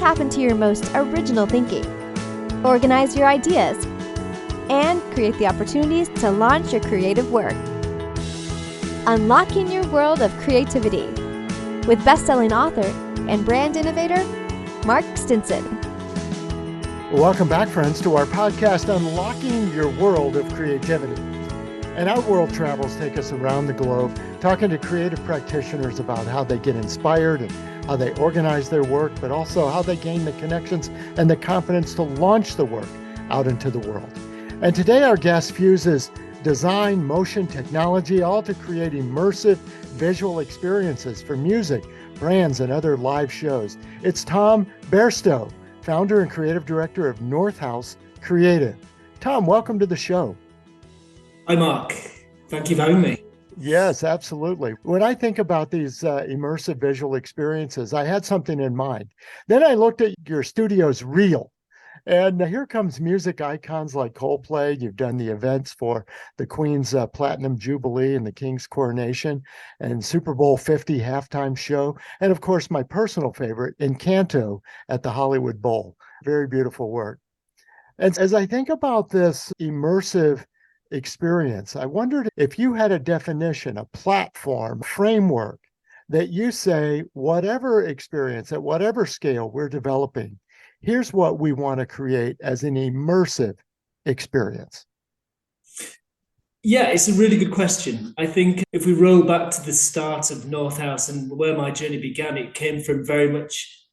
tap into your most original thinking, organize your ideas, and create the opportunities to launch your creative work. Unlocking your world of creativity with best-selling author and brand innovator, Mark Stinson. Welcome back, friends, to our podcast, Unlocking Your World of Creativity. And our world travels take us around the globe, talking to creative practitioners about how they get inspired and how they organize their work, but also how they gain the connections and the confidence to launch the work out into the world. And today our guest fuses design, motion, technology, all to create immersive visual experiences for music, brands, and other live shows. It's Tom Bairstow, founder and creative director of Northhouse Creative. Tom, welcome to the show. Hi, Mark. Thank you for having me. Yes, absolutely. When I think about these immersive visual experiences, I had something in mind. Then I looked at your studio's reel, and here comes music icons like Coldplay. You've done the events for the Queen's Platinum Jubilee and the King's Coronation and Super Bowl 50 halftime show. And of course, my personal favorite, Encanto at the Hollywood Bowl. Very beautiful work. And as I think about this immersive experience, I wondered if you had a definition, a platform, framework that you say, whatever experience, at whatever scale we're developing, here's what we want to create as an immersive experience. Yeah, it's a really good question. I think if we roll back to the start of Northhouse and where my journey began, it came from very much,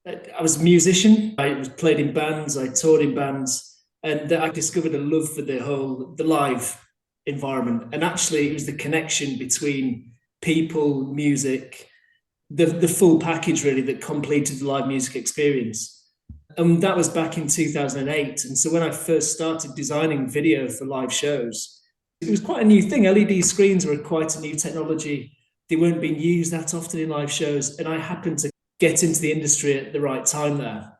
I was a musician. I played in bands, I toured in bands, and I discovered a love for the live environment. And actually, it was the connection between people, music, the full package really that completed the live music experience. And that was back in 2008. And so when I first started designing video for live shows, it was quite a new thing. LED screens were quite a new technology. They weren't being used that often in live shows. And I happened to get into the industry at the right time there.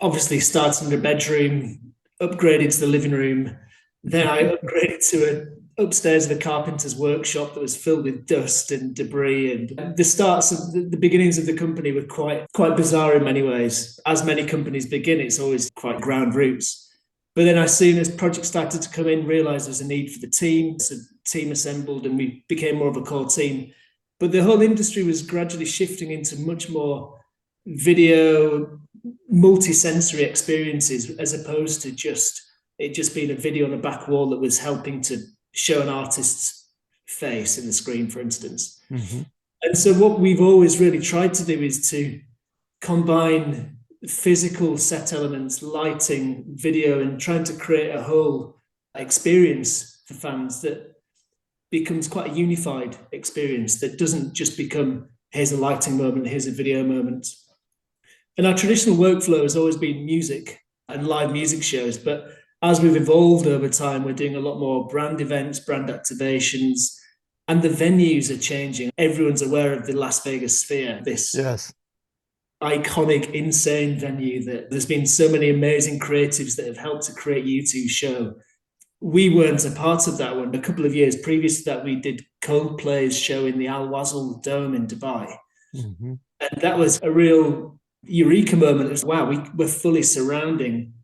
Obviously started in a bedroom, upgraded to the living room. Then I upgraded to upstairs of a carpenter's workshop that was filled with dust and debris. And the starts of the beginnings of the company were quite bizarre in many ways. As many companies begin, it's always quite ground roots. But then as soon as projects started to come in, realized there's a need for the team. So team assembled and we became more of a core team. But the whole industry was gradually shifting into much more video, multi-sensory experiences, as opposed to just being a video on a back wall that was helping to show an artist's face in the screen, for instance. Mm-hmm. And so what we've always really tried to do is to combine physical set elements, lighting, video, and trying to create a whole experience for fans that becomes quite a unified experience that doesn't just become, here's a lighting moment, here's a video moment. And our traditional workflow has always been music and live music shows. But as we've evolved over time, we're doing a lot more brand events, brand activations, and the venues are changing. Everyone's aware of the Las Vegas Sphere, this iconic, insane venue that there's been so many amazing creatives that have helped to create U2's show. We weren't a part of that one. A couple of years previous to that, we did Coldplay's show in the Al Wasl Dome in Dubai. Mm-hmm. And that was a real eureka moment. It was, wow, we're fully surrounding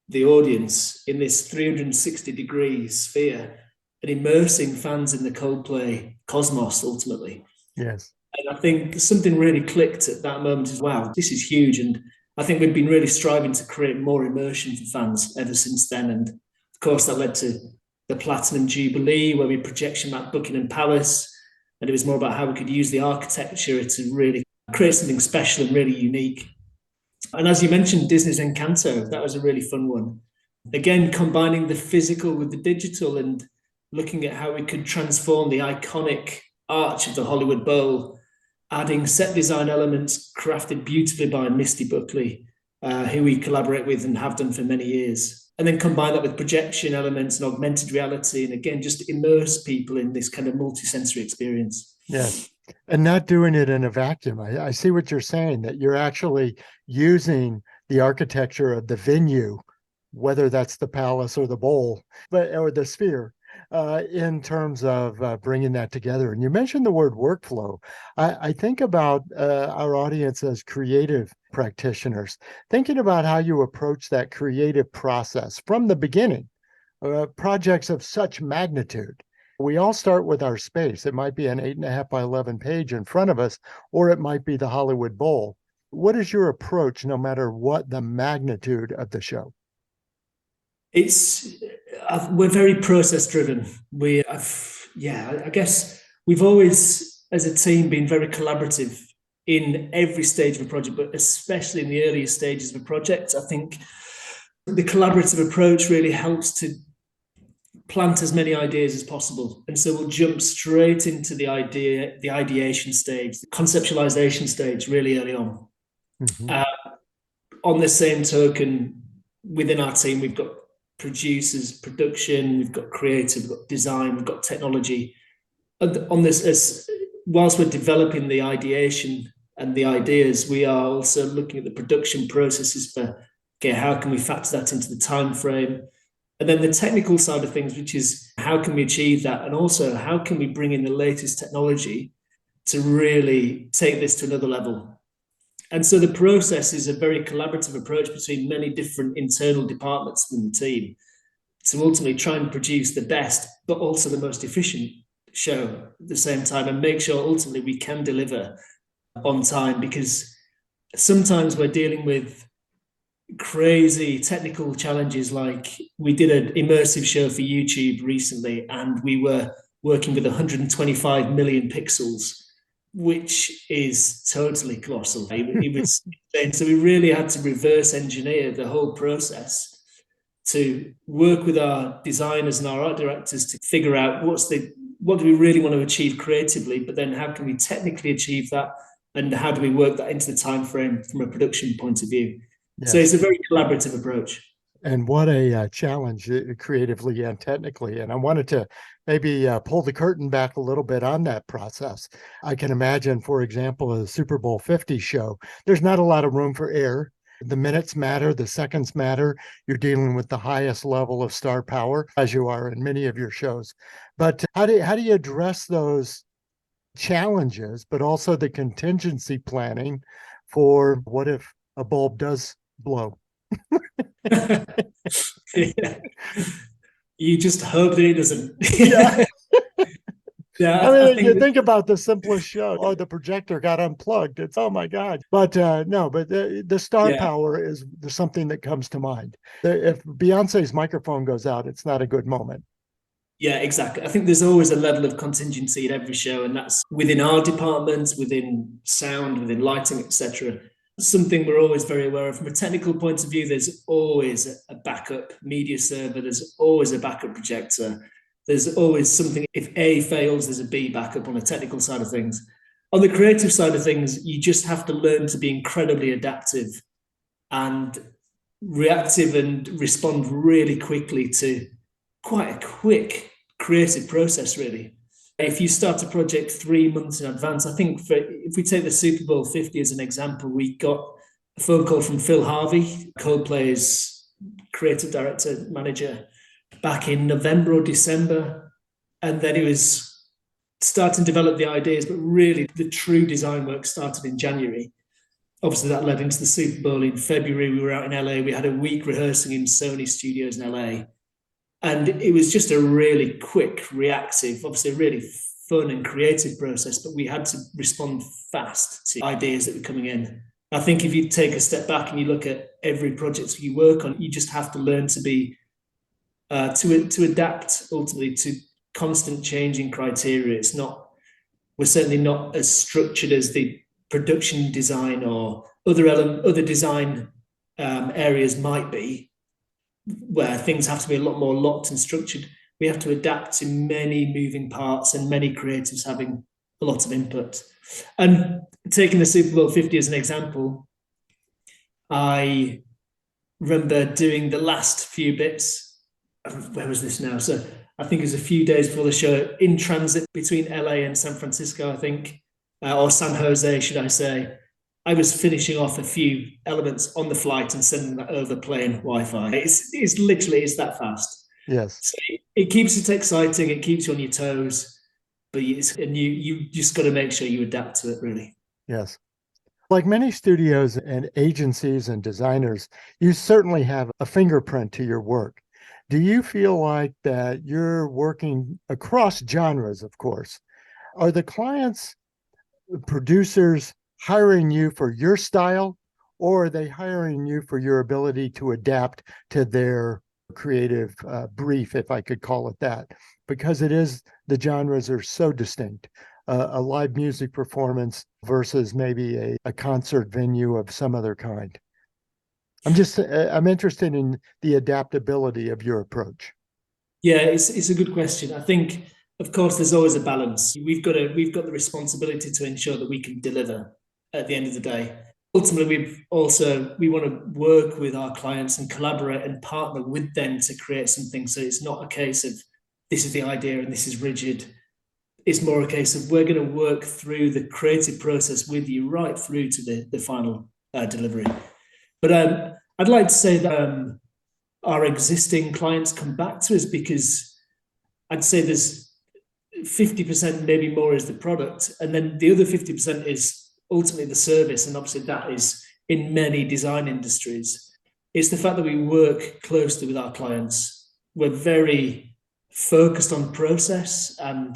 the audience in this 360-degree sphere and immersing fans in the Coldplay cosmos, ultimately. Yes. And I think something really clicked at that moment as, wow, this is huge. And I think we've been really striving to create more immersion for fans ever since then. And of course, that led to the Platinum Jubilee, where we projection mapped Buckingham Palace. And it was more about how we could use the architecture to really create something special and really unique. And as you mentioned, Disney's Encanto, that was a really fun one. Again, combining the physical with the digital and looking at how we could transform the iconic arch of the Hollywood Bowl, adding set design elements crafted beautifully by Misty Buckley, who we collaborate with and have done for many years. And then combine that with projection elements and augmented reality. And again, just immerse people in this kind of multi-sensory experience. Yes. And not doing it in a vacuum. I see what you're saying, that you're actually using the architecture of the venue, whether that's the palace or the bowl, or the sphere, in terms of bringing that together. And you mentioned the word workflow. I think about our audience as creative practitioners, thinking about how you approach that creative process from the beginning. Projects of such magnitude. We all start with our space. It might be an 8.5 by 11 page in front of us, or it might be the Hollywood Bowl. What is your approach, no matter what the magnitude of the show? We're very process driven. I guess we've always, as a team, been very collaborative in every stage of a project, but especially in the earlier stages of a project. I think the collaborative approach really helps to plant as many ideas as possible. And so we'll jump straight into the ideation stage, the conceptualization stage really early on. Mm-hmm. On the same token, within our team, we've got producers, production, we've got creative, we've got design, we've got technology. On this, whilst we're developing the ideation and the ideas, we are also looking at the production processes for, okay, how can we factor that into the time frame? And then the technical side of things, which is how can we achieve that? And also, how can we bring in the latest technology to really take this to another level? And so the process is a very collaborative approach between many different internal departments within the team to ultimately try and produce the best, but also the most efficient show at the same time, and make sure ultimately we can deliver on time, because sometimes we're dealing with crazy technical challenges. Like we did an immersive show for YouTube recently, and we were working with 125 million pixels, which is totally colossal. It was insane. So we really had to reverse engineer the whole process to work with our designers and our art directors to figure out what do we really want to achieve creatively, but then how can we technically achieve that, and how do we work that into the time frame from a production point of view. Yes. So it's a very collaborative approach. And what a challenge creatively and technically. And I wanted to maybe pull the curtain back a little bit on that process. I can imagine, for example, a Super Bowl 50 show, there's not a lot of room for error. The minutes matter, the seconds matter. You're dealing with the highest level of star power, as you are in many of your shows. But how do you address those challenges, but also the contingency planning for what if a bulb does blow? Yeah. You just hope that it doesn't. Yeah. Yeah, I mean, you think about the simplest show. Oh, the projector got unplugged. It's, oh my God. But no, but the star power is something that comes to mind. If Beyonce's microphone goes out, it's not a good moment. Yeah, exactly. I think there's always a level of contingency in every show, and that's within our departments, within sound, within lighting, etc. Something we're always very aware of. From a technical point of view, there's always a backup media server. There's always a backup projector. There's always something. If A fails, there's a B backup on the technical side of things. On the creative side of things, you just have to learn to be incredibly adaptive and reactive and respond really quickly to quite a quick creative process, really. If you start a project 3 months in advance, I think if we take the Super Bowl 50 as an example, we got a phone call from Phil Harvey, Coldplay's creative director, manager, back in November or December. And then he was starting to develop the ideas, but really the true design work started in January. Obviously, that led into the Super Bowl in February. We were out in LA. We had a week rehearsing in Sony Studios in LA. And it was just a really quick, reactive, obviously a really fun and creative process, but we had to respond fast to ideas that were coming in. I think if you take a step back and you look at every project you work on, you just have to learn to be, to adapt ultimately to constant changing criteria. We're certainly not as structured as the production design or other design areas might be, where things have to be a lot more locked and structured. We have to adapt to many moving parts and many creatives having a lot of input. And taking the Super Bowl 50 as an example, I remember doing the last few bits. Where was this now? So I think it was a few days before the show, in transit between LA and San Francisco, I think, or San Jose, should I say. I was finishing off a few elements on the flight and sending that over plane Wi-Fi. It's literally that fast. Yes. So it keeps it exciting, it keeps you on your toes, but you just got to make sure you adapt to it, really. Yes. Like many studios and agencies and designers, you certainly have a fingerprint to your work. Do you feel like that you're working across genres, of course? Are the clients, producers hiring you for your style, or are they hiring you for your ability to adapt to their creative brief, if I could call it that? Because the genres are so distinct. A live music performance versus maybe a concert venue of some other kind. I'm interested in the adaptability of your approach. Yeah, it's a good question. I think, of course, there's always a balance. We've got the responsibility to ensure that we can deliver at the end of the day. Ultimately, we want to work with our clients and collaborate and partner with them to create something. So it's not a case of this is the idea and this is rigid. It's more a case of we're going to work through the creative process with you right through to the final delivery. But I'd like to say that our existing clients come back to us because I'd say there's 50%, maybe more, is the product. And then the other 50% is ultimately the service. And obviously that is in many design industries. It's the fact that we work closely with our clients. We're very focused on process and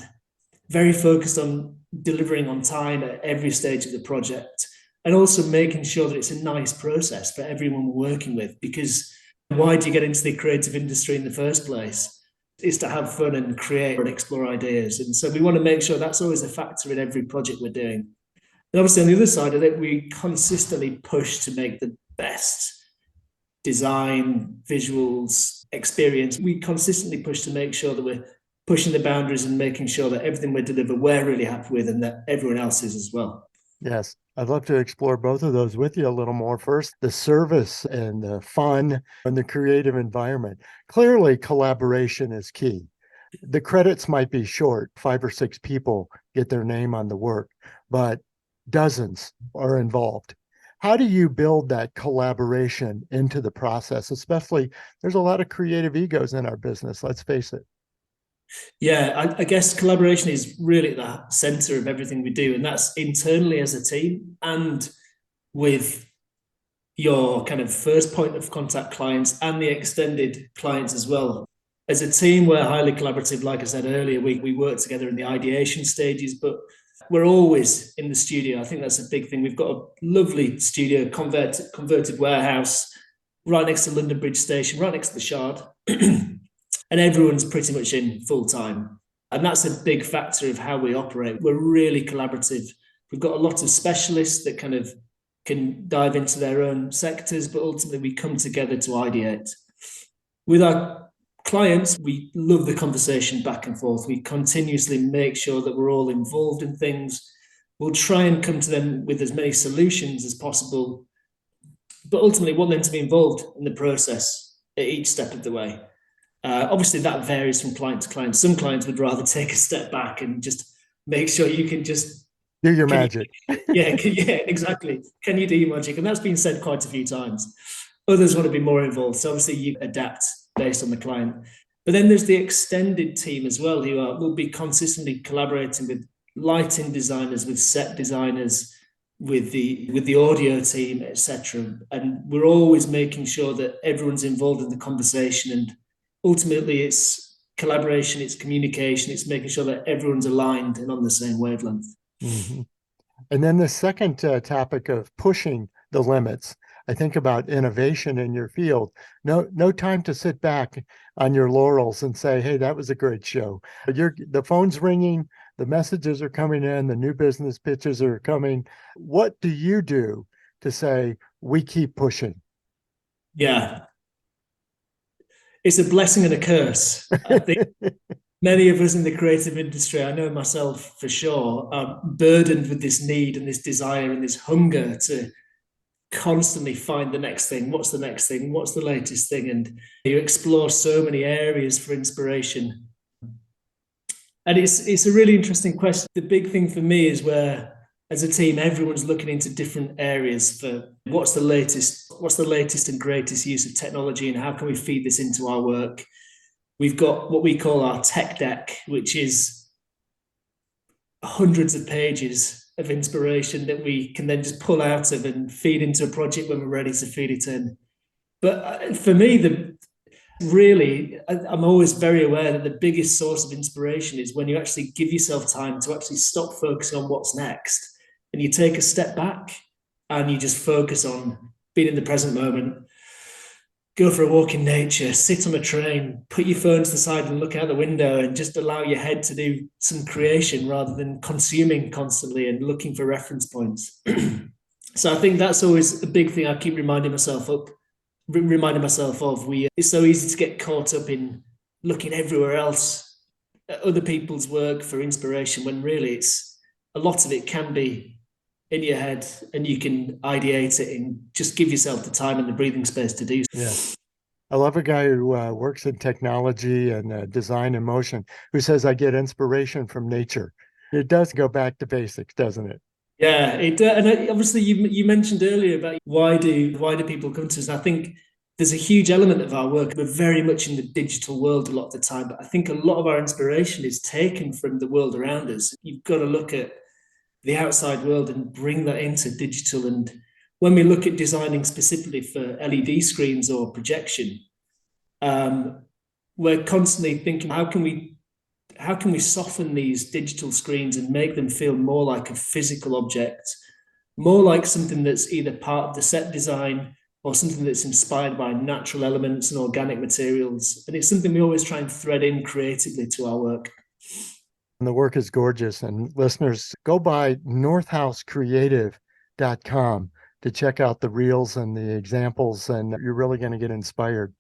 very focused on delivering on time at every stage of the project, and also making sure that it's a nice process for everyone we're working with. Because why do you get into the creative industry in the first place? It's to have fun and create and explore ideas. And so we want to make sure that's always a factor in every project we're doing. And obviously on the other side of it, we consistently push to make the best design, visuals, experience. We consistently push to make sure that we're pushing the boundaries and making sure that everything we deliver, we're really happy with, and that everyone else is as well. Yes, I'd love to explore both of those with you a little more. First, the service and the fun and the creative environment. Clearly, collaboration is key. The credits might be short, 5 or 6 people get their name on the work, but dozens are involved. How do you build that collaboration into the process? Especially, there's a lot of creative egos in our business, let's face it. Yeah, I guess collaboration is really at the center of everything we do, and that's internally as a team and with your kind of first point of contact clients and the extended clients as well. As a team, we're highly collaborative. Like I said earlier, we work together in the ideation stages, but we're always in the studio. I think that's a big thing. We've got a lovely studio, converted warehouse right next to London Bridge Station, right next to the Shard. And everyone's pretty much in full time. And that's a big factor of how we operate. We're really collaborative. We've got a lot of specialists that kind of can dive into their own sectors, but ultimately we come together to ideate. With our clients, we love the conversation back and forth. We continuously make sure that we're all involved in things. We'll try and come to them with as many solutions as possible, but ultimately want them to be involved in the process at each step of the way. Obviously, that varies from client to client. Some clients would rather take a step back and just make sure you can just do your magic. Yeah, exactly. Can you do your magic? And that's been said quite a few times. Others want to be more involved. So obviously, you adapt based on the client. But then there's the extended team as well, who will be consistently collaborating with lighting designers, with set designers, with the audio team, etc. And we're always making sure that everyone's involved in the conversation, and ultimately it's collaboration, it's communication, it's making sure that everyone's aligned and on the same wavelength. Mm-hmm. And then the second topic of pushing the limits, I think about innovation in your field. No time to sit back on your laurels and say, hey, that was a great show. The phone's ringing, the messages are coming in, the new business pitches are coming. What do you do to say, we keep pushing? Yeah. It's a blessing and a curse. I think many of us in the creative industry, I know myself for sure, are burdened with this need and this desire and this hunger to constantly find the next thing. What's the next thing? What's the latest thing? And you explore so many areas for inspiration. And it's a really interesting question. The big thing for me is where, as a team, everyone's looking into different areas for what's the latest and greatest use of technology, and how can we feed this into our work. we've got what we call our tech deck, which is hundreds of pages of inspiration that we can then just pull out of and feed into a project when we're ready to feed it in. But for me, I'm always very aware that the biggest source of inspiration is when you actually give yourself time to actually stop focusing on what's next and you take a step back and you just focus on being in the present moment. Go for a walk in nature, sit on a train, put your phone to the side and look out the window and just allow your head to do some creation rather than consuming constantly and looking for reference points. So I think that's always a big thing I keep reminding myself of. It's so easy to get caught up in looking everywhere else at other people's work for inspiration when really a lot of it can be in your head and you can ideate it and just give yourself the time and the breathing space to do so. Yeah. I love a guy who works in technology and design and motion who says, I get inspiration from nature. It does go back to basics, doesn't it? Yeah, and obviously you mentioned earlier about why do people come to us? And I think there's a huge element of our work. We're very much in the digital world a lot of the time, but I think a lot of our inspiration is taken from the world around us. You've got to look at the outside world and bring that into digital. And when we look at designing specifically for LED screens or projection, we're constantly thinking, how can we soften these digital screens and make them feel more like a physical object, more like something that's either part of the set design or something that's inspired by natural elements and organic materials. And it's something we always try and thread in creatively to our work. And the work is gorgeous. And listeners, go by northhousecreative.com to check out the reels and the examples, and you're really going to get inspired.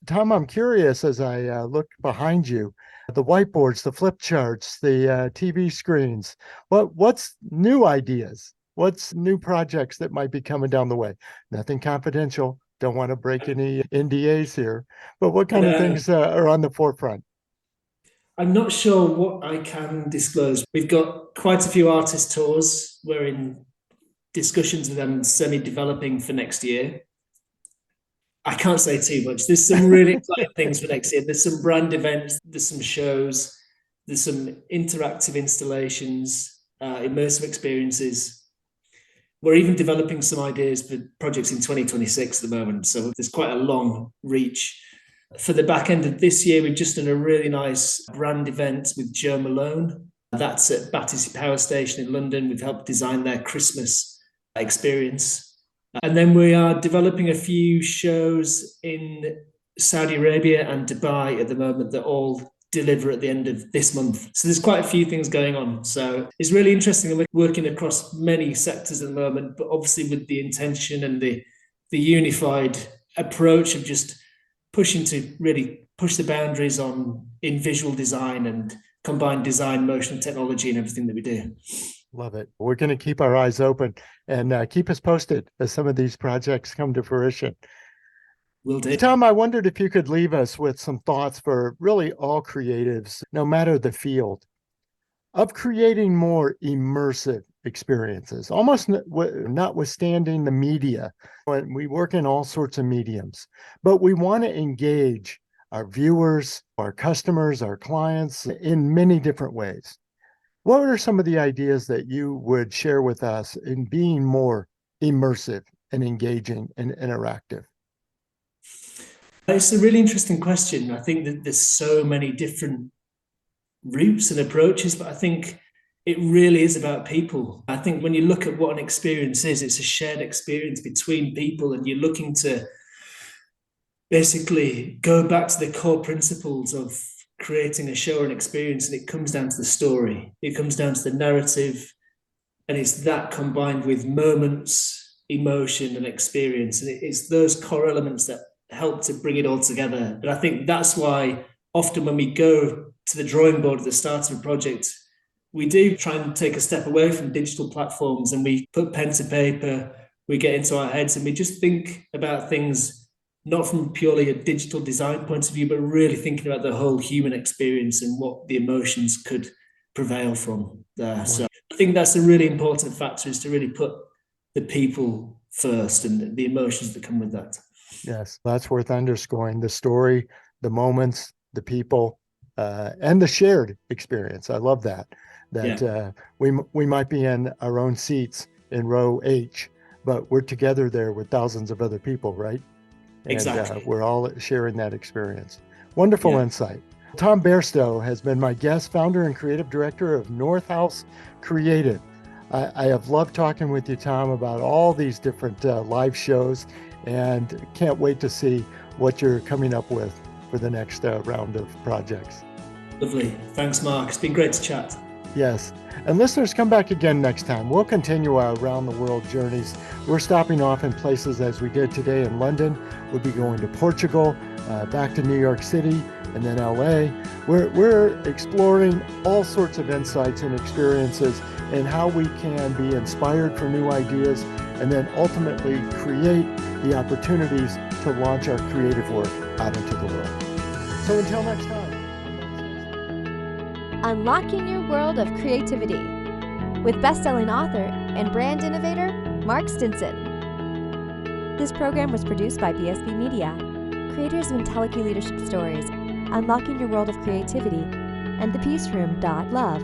Tom, I'm curious as I look behind you, the whiteboards, the flip charts, the TV screens, what's new ideas? What's new projects that might be coming down the way? Nothing confidential. Don't want to break any NDAs here, but what kind of things are on the forefront? I'm not sure what I can disclose. We've got quite a few artist tours. We're in discussions with them, semi-developing for next year. I can't say too much. There's some really exciting things for next year. There's some brand events, there's some shows, there's some interactive installations, immersive experiences. We're even developing some ideas for projects in 2026 at the moment. So there's quite a long reach. For the back end of this year, we've just done a really nice brand event with Joe Malone. That's at Battersea Power Station in London. We've helped design their Christmas experience. And then we are developing a few shows in Saudi Arabia and Dubai at the moment that all deliver at the end of this month. So there's quite a few things going on. So it's really interesting. We're working across many sectors at the moment, but obviously with the intention and the unified approach of just pushing to really push the boundaries in visual design and combine design, motion, and technology and everything that we do. Love it. We're going to keep our eyes open and keep us posted as some of these projects come to fruition. Will do. Tom, I wondered if you could leave us with some thoughts for really all creatives, no matter the field, of creating more immersive experiences, almost notwithstanding the media. When we work in all sorts of mediums, but we want to engage our viewers, our customers, our clients in many different ways. What are some of the ideas that you would share with us in being more immersive and engaging and interactive? It's a really interesting question. I think that there's so many different routes and approaches, but I think it really is about people. I think when you look at what an experience is, it's a shared experience between people, and you're looking to basically go back to the core principles of creating a show or an experience, and it comes down to the story. It comes down to the narrative, and it's that combined with moments, emotion, and experience. And it's those core elements that help to bring it all together. And I think that's why often when we go to the drawing board at the start of a project, we do try and take a step away from digital platforms, and we put pen to paper, we get into our heads, and we just think about things not from purely a digital design point of view, but really thinking about the whole human experience and what the emotions could prevail from there. So I think that's a really important factor, is to really put the people first and the emotions that come with that. Yes, that's worth underscoring. The story, the moments, the people, and the shared experience. I love that. We might be in our own seats in row H, but we're together there with thousands of other people, right? And Exactly. we're all sharing that experience. Wonderful insight. Tom Bairstow has been my guest, founder and creative director of Northhouse Creative. I have loved talking with you, Tom, about all these different live shows, and can't wait to see what you're coming up with for the next round of projects. Lovely. Thanks, Mark. It's been great to chat. Yes. And listeners, come back again next time. We'll continue our around the world journeys. We're stopping off in places as we did today in London. We'll be going to Portugal, back to New York City, and then LA. We're exploring all sorts of insights and experiences and how we can be inspired for new ideas and then ultimately create the opportunities to launch our creative work out into the world. So until next time. Unlocking your world of creativity with best-selling author and brand innovator Mark Stinson. This program was produced by BSB Media, creators of IntelliKey Leadership Stories, Unlocking Your World of Creativity, and thepeaceroom.love.